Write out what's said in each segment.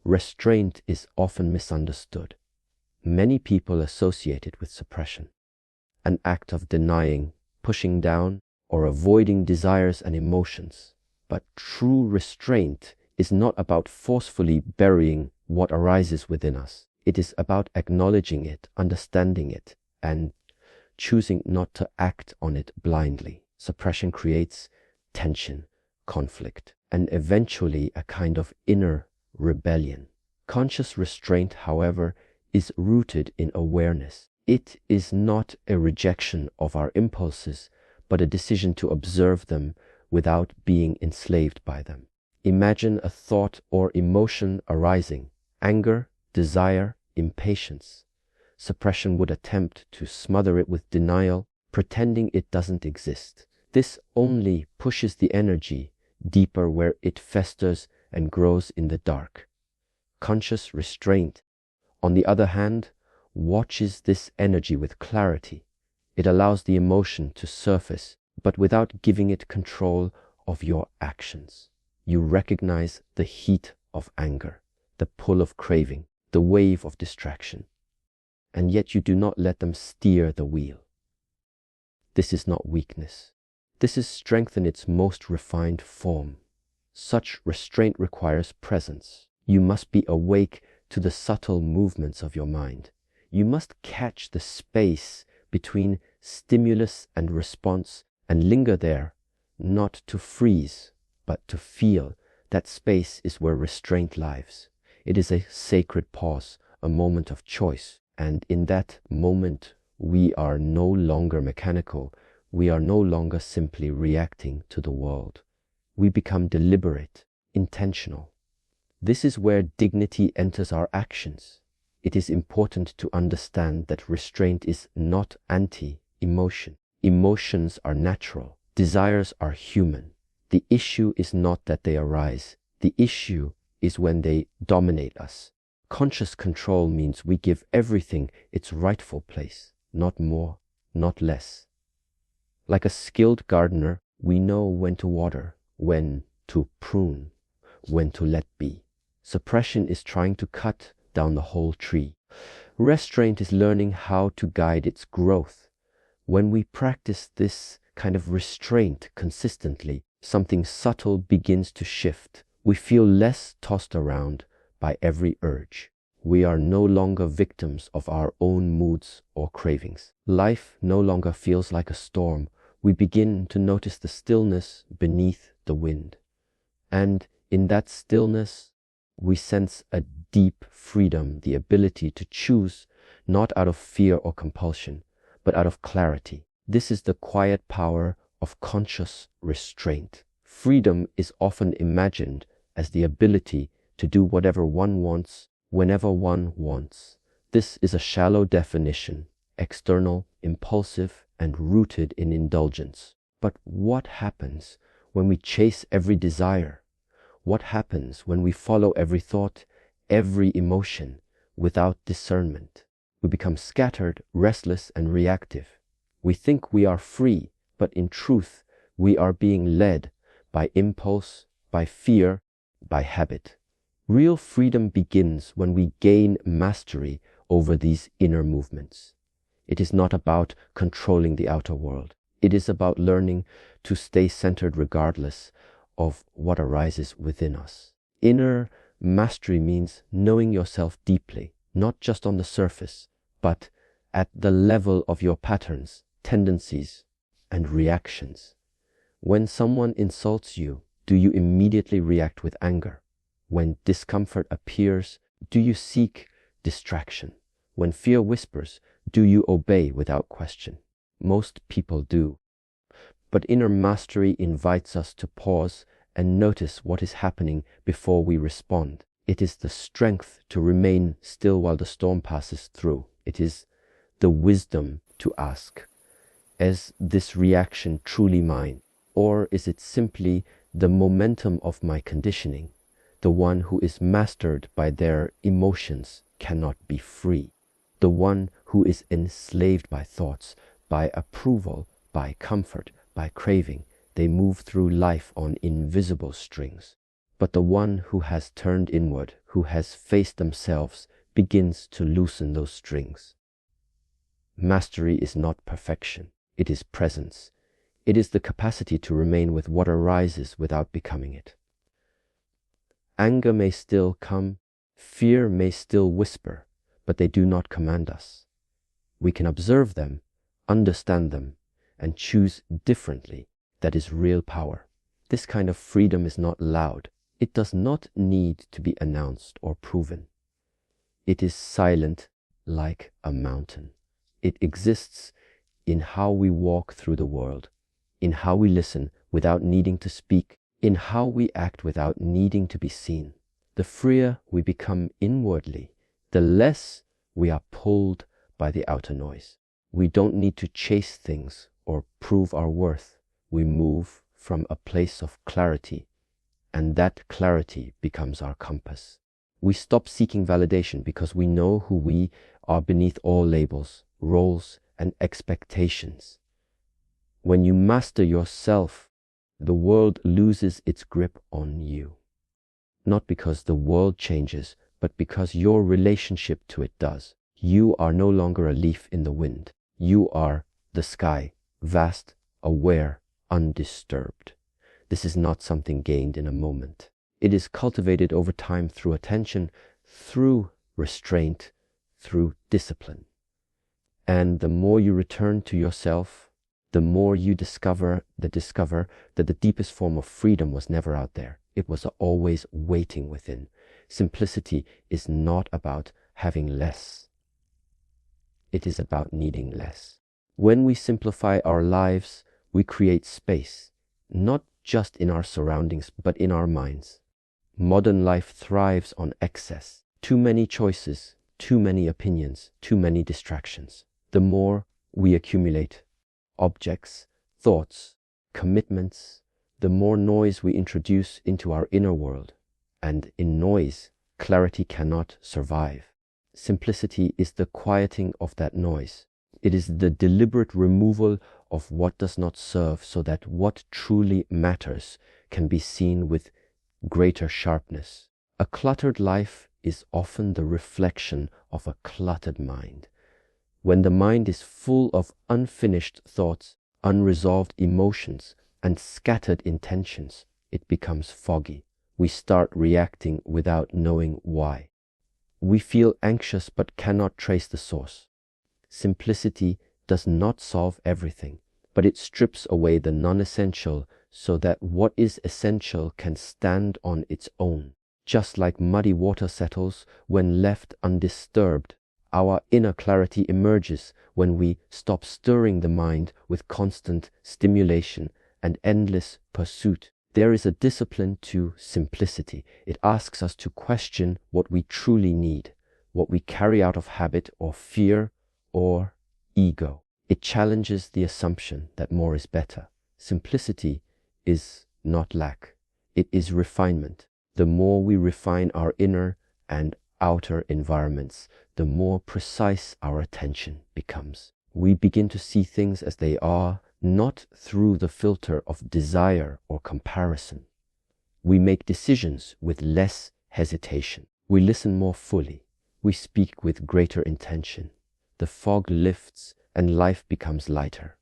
Restraint is often misunderstood. Many people associate it with suppression, an act of denying, pushing down, or avoiding desires and emotions. But true restraint is not about forcefully burying what arises within us. It is about acknowledging it, understanding it, and choosing not to act on it blindly. Suppression creates tension, conflict, and eventually a kind of inner rebellion. Conscious restraint, however, is rooted in awareness. It is not a rejection of our impulses, but a decision to observe them without being enslaved by them. Imagine a thought or emotion arising: anger, desire, impatience. Suppression would attempt to smother it with denial, pretending it doesn't exist. This only pushes the energy deeper where it festers and grows in the dark. Conscious restraint, on the other hand, watches this energy with clarity. It allows the emotion to surface, but without giving it control of your actions. You recognize the heat of anger, the pull of craving, the wave of distraction, and yet you do not let them steer the wheel. This is not weakness. This is strength in its most refined form. Such restraint requires presence. You must be awake to the subtle movements of your mind. You must catch the space between stimulus and response and linger there, not to freeze, but to feel. That space is where restraint lives. It is a sacred pause, a moment of choice. And in that moment, we are no longer mechanical. We are no longer simply reacting to the world. We become deliberate, intentional. This is where dignity enters our actions. It is important to understand that restraint is not anti-emotion. Emotions are natural. Desires are human. The issue is not that they arise. The issue is when they dominate us. Conscious control means we give everything its rightful place, not more, not less. Like a skilled gardener, we know when to water, when to prune, when to let be. Suppression is trying to cut down the whole tree. Restraint is learning how to guide its growth. When we practice this kind of restraint consistently, something subtle begins to shift. We feel less tossed around by every urge. We are no longer victims of our own moods or cravings. Life no longer feels like a storm. We begin to notice the stillness beneath the wind. And in that stillness, we sense a deep freedom, the ability to choose not out of fear or compulsion, but out of clarity. This is the quiet power of conscious restraint. Freedom is often imagined as the ability to do whatever one wants, whenever one wants. This is a shallow definition, external, impulsive, and rooted in indulgence. But what happens when we chase every desire? What happens when we follow every thought, every emotion, without discernment? We become scattered, restless, and reactive. We think we are free, but in truth, we are being led by impulse, by fear, by habit. Real freedom begins when we gain mastery over these inner movements. It is not about controlling the outer world. It is about learning to stay centered regardless of what arises within us. Inner mastery means knowing yourself deeply, not just on the surface, but at the level of your patterns, tendencies, and reactions. When someone insults you, do you immediately react with anger? When discomfort appears, do you seek distraction? When fear whispers, do you obey without question? Most people do. But inner mastery invites us to pause and notice what is happening before we respond. It is the strength to remain still while the storm passes through. It is the wisdom to ask, is this reaction truly mine? Or is it simply the momentum of my conditioning? The one who is mastered by their emotions cannot be free. The one who is enslaved by thoughts, by approval, by comfort, by craving, they move through life on invisible strings. But the one who has turned inward, who has faced themselves, begins to loosen those strings. Mastery is not perfection, it is presence. It is the capacity to remain with what arises without becoming it. Anger may still come, fear may still whisper, but they do not command us. We can observe them, understand them, and choose differently. That is real power. This kind of freedom is not loud. It does not need to be announced or proven. It is silent like a mountain. It exists in how we walk through the world, in how we listen without needing to speak, in how we act without needing to be seen. The freer we become inwardly, the less we are pulled by the outer noise. We don't need to chase things or prove our worth. We move from a place of clarity, and that clarity becomes our compass. We stop seeking validation because we know who we are beneath all labels, roles, and expectations. When you master yourself, the world loses its grip on you. Not because the world changes, but because your relationship to it does. You are no longer a leaf in the wind. You are the sky, vast, aware, undisturbed. This is not something gained in a moment. It is cultivated over time through attention, through restraint, through discipline. And the more you return to yourself, the more you discover that the deepest form of freedom was never out there. It was always waiting within. Simplicity is not about having less. It is about needing less. When we simplify our lives, we create space, not just in our surroundings, but in our minds. Modern life thrives on excess. Too many choices, too many opinions, too many distractions. The more we accumulate objects, thoughts, commitments, the more noise we introduce into our inner world. And in noise, clarity cannot survive. Simplicity is the quieting of that noise. It is the deliberate removal of what does not serve so that what truly matters can be seen with greater sharpness. A cluttered life is often the reflection of a cluttered mind. When the mind is full of unfinished thoughts, unresolved emotions, and scattered intentions, it becomes foggy. We start reacting without knowing why. We feel anxious but cannot trace the source. Simplicity does not solve everything, but it strips away the non-essential so that what is essential can stand on its own. Just like muddy water settles when left undisturbed, our inner clarity emerges when we stop stirring the mind with constant stimulation and endless pursuit. There is a discipline to simplicity. It asks us to question what we truly need, what we carry out of habit or fear or ego. It challenges the assumption that more is better. Simplicity is not lack. It is refinement. The more we refine our inner and outer environments, the more precise our attention becomes. We begin to see things as they are, not through the filter of desire or comparison. We make decisions with less hesitation. We listen more fully. We speak with greater intention. The fog lifts and life becomes lighter.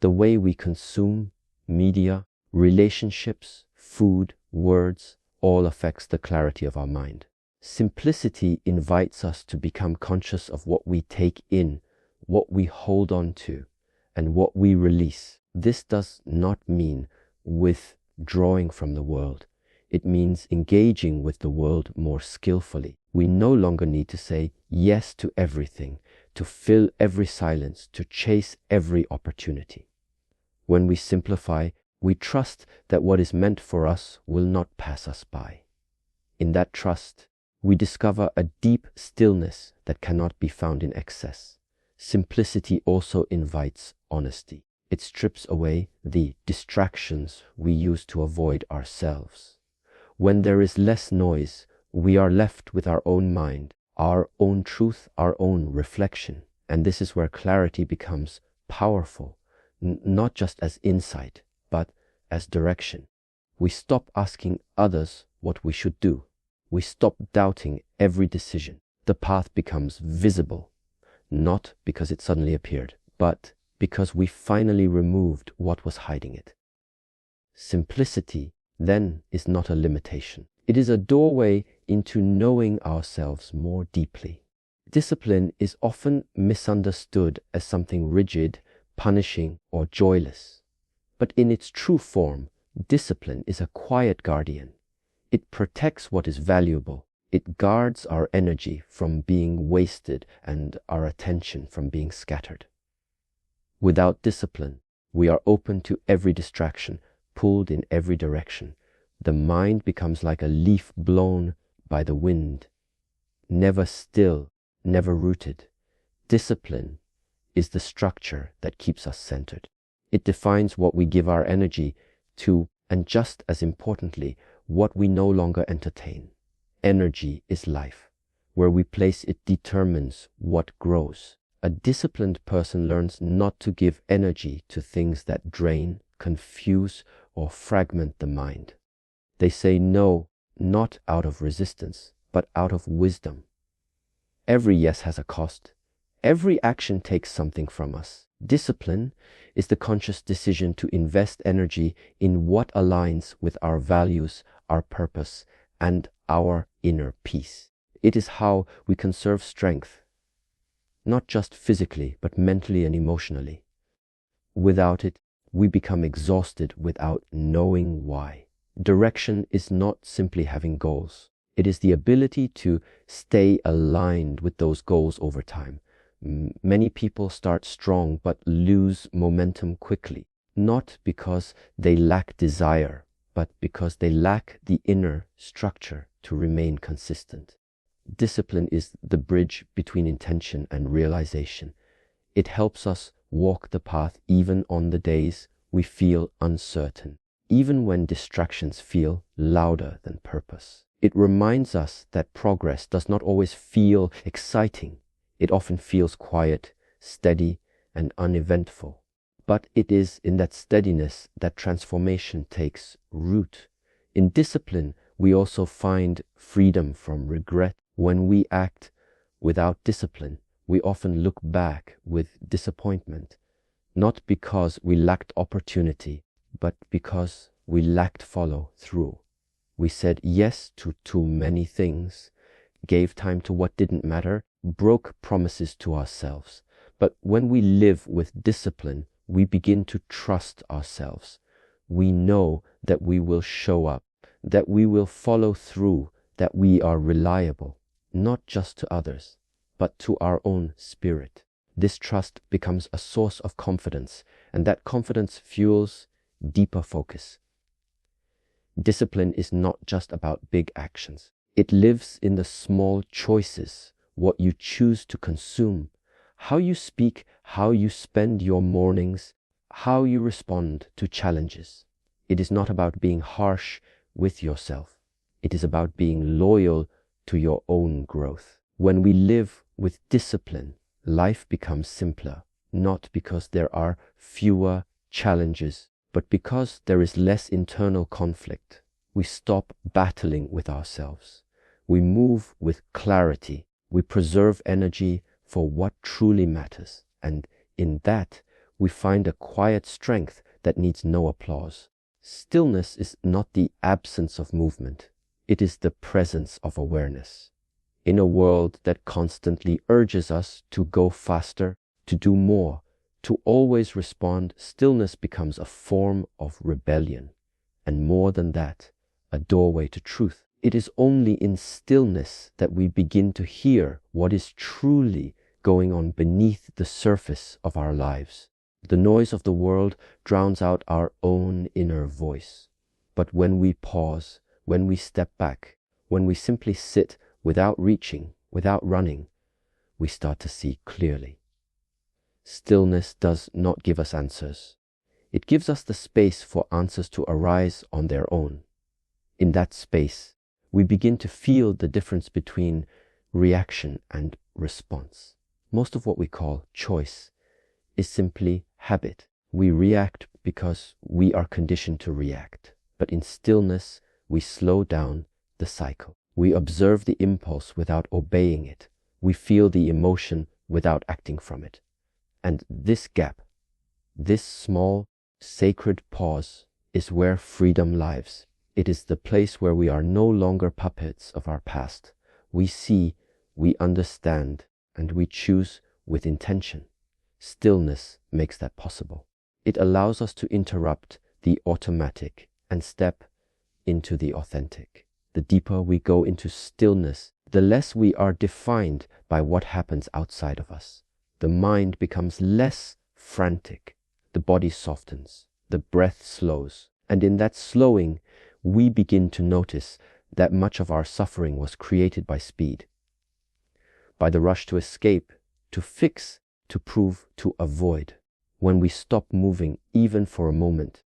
The way we consume media, relationships, food, words, all affects the clarity of our mind. Simplicity invites us to become conscious of what we take in, what we hold on to, and what we release. This does not mean withdrawing from the world. It means engaging with the world more skillfully. We no longer need to say yes to everything, to fill every silence, to chase every opportunity. When we simplify, we trust that what is meant for us will not pass us by. In that trust, we discover a deep stillness that cannot be found in excess. Simplicity also invites honesty. It strips away the distractions we use to avoid ourselves. When there is less noise, we are left with our own mind, our own truth, our own reflection. And this is where clarity becomes powerful, not just as insight, but as direction. We stop asking others what we should do. We stop doubting every decision. The path becomes visible, not because it suddenly appeared, but because we finally removed what was hiding it. Simplicity, then, is not a limitation. It is a doorway into knowing ourselves more deeply. Discipline is often misunderstood as something rigid, punishing, or joyless. But in its true form, discipline is a quiet guardian. It protects what is valuable. It guards our energy from being wasted and our attention from being scattered. Without discipline, we are open to every distraction, pulled in every direction. The mind becomes like a leaf blown by the wind, never still, never rooted. Discipline is the structure that keeps us centered. It defines what we give our energy to, and just as importantly, what we no longer entertain. Energy is life. Where we place it determines what grows. A disciplined person learns not to give energy to things that drain, confuse, or fragment the mind. They say no, not out of resistance, but out of wisdom. Every yes has a cost. Every action takes something from us. Discipline is the conscious decision to invest energy in what aligns with our values, our purpose, and our inner peace. It is how we conserve strength, not just physically, but mentally and emotionally. Without it, we become exhausted without knowing why. Direction is not simply having goals. It is the ability to stay aligned with those goals over time. Many people start strong but lose momentum quickly, not because they lack desire, but because they lack the inner structure to remain consistent. Discipline is the bridge between intention and realization. It helps us walk the path even on the days we feel uncertain, even when distractions feel louder than purpose. It reminds us that progress does not always feel exciting. It often feels quiet, steady, and uneventful. But it is in that steadiness that transformation takes root. In discipline, we also find freedom from regret. When we act without discipline, we often look back with disappointment, not because we lacked opportunity, but because we lacked follow through. We said yes to too many things, gave time to what didn't matter, broke promises to ourselves. But when we live with discipline, we begin to trust ourselves. We know that we will show up, that we will follow through, that we are reliable, not just to others, but to our own spirit. This trust becomes a source of confidence, and that confidence fuels deeper focus. Discipline is not just about big actions. It lives in the small choices, what you choose to consume, how you speak, how you spend your mornings, how you respond to challenges. It is not about being harsh with yourself. It is about being loyal to your own growth. When we live with discipline, life becomes simpler, not because there are fewer challenges, but because there is less internal conflict. We stop battling with ourselves. We move with clarity. We preserve energy for what truly matters. And in that, we find a quiet strength that needs no applause. Stillness is not the absence of movement. It is the presence of awareness. In a world that constantly urges us to go faster, to do more, to always respond, stillness becomes a form of rebellion. And more than that, a doorway to truth. It is only in stillness that we begin to hear what is truly going on beneath the surface of our lives. The noise of the world drowns out our own inner voice. But when we pause, when we step back, when we simply sit without reaching, without running, we start to see clearly. Stillness does not give us answers. It gives us the space for answers to arise on their own. In that space, we begin to feel the difference between reaction and response. Most of what we call choice is simply habit. We react because we are conditioned to react. But in stillness, we slow down the cycle. We observe the impulse without obeying it. We feel the emotion without acting from it. And this gap, this small, sacred pause, is where freedom lives. It is the place where we are no longer puppets of our past. We see, we understand, and we choose with intention. Stillness makes that possible. It allows us to interrupt the automatic and step into the authentic. The deeper we go into stillness, the less we are defined by what happens outside of us. The mind becomes less frantic. The body softens. The breath slows. And in that slowing, we begin to notice that much of our suffering was created by speed, by the rush to escape, to fix, to prove, to avoid. When we stop moving, even for a moment,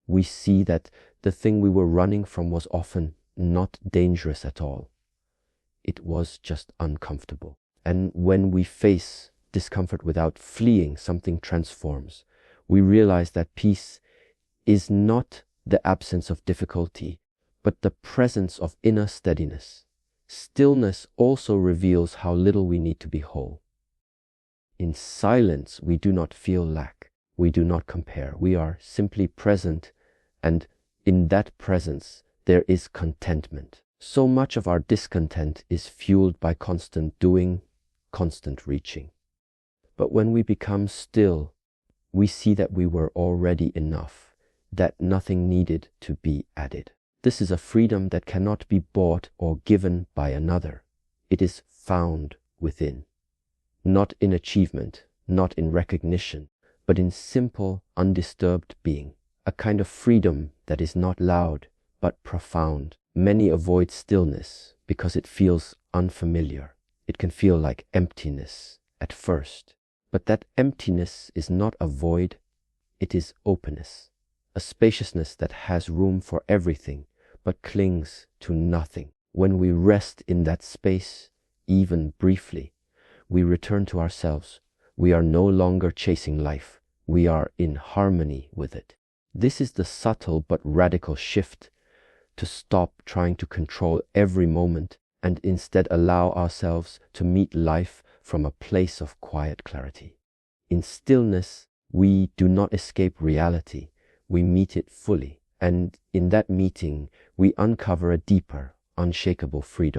we see that the thing we were running from was often not dangerous at all. It was just uncomfortable. And when we face discomfort without fleeing, something transforms. We realize that peace is not the absence of difficulty, but the presence of inner steadiness. Stillness also reveals how little we need to be whole. In silence, we do not feel lack. We do not compare. We are simply present, and in that presence, there is contentment. So much of our discontent is fueled by constant doing, constant reaching. But when we become still, we see that we were already enough, that nothing needed to be added. This is a freedom that cannot be bought or given by another. It is found within. Not in achievement, not in recognition, but in simple, undisturbed being. A kind of freedom that is not loud, but profound. Many avoid stillness because it feels unfamiliar. It can feel like emptiness at first. But that emptiness is not a void, it is openness. A spaciousness that has room for everything, but clings to nothing. When we rest in that space, even briefly, we return to ourselves. We are no longer chasing life. We are in harmony with it. This is the subtle but radical shift, to stop trying to control every moment and instead allow ourselves to meet life from a place of quiet clarity. In stillness, we do not escape reality. We meet it fully. And in that meeting, we uncover a deeper, unshakable freedom.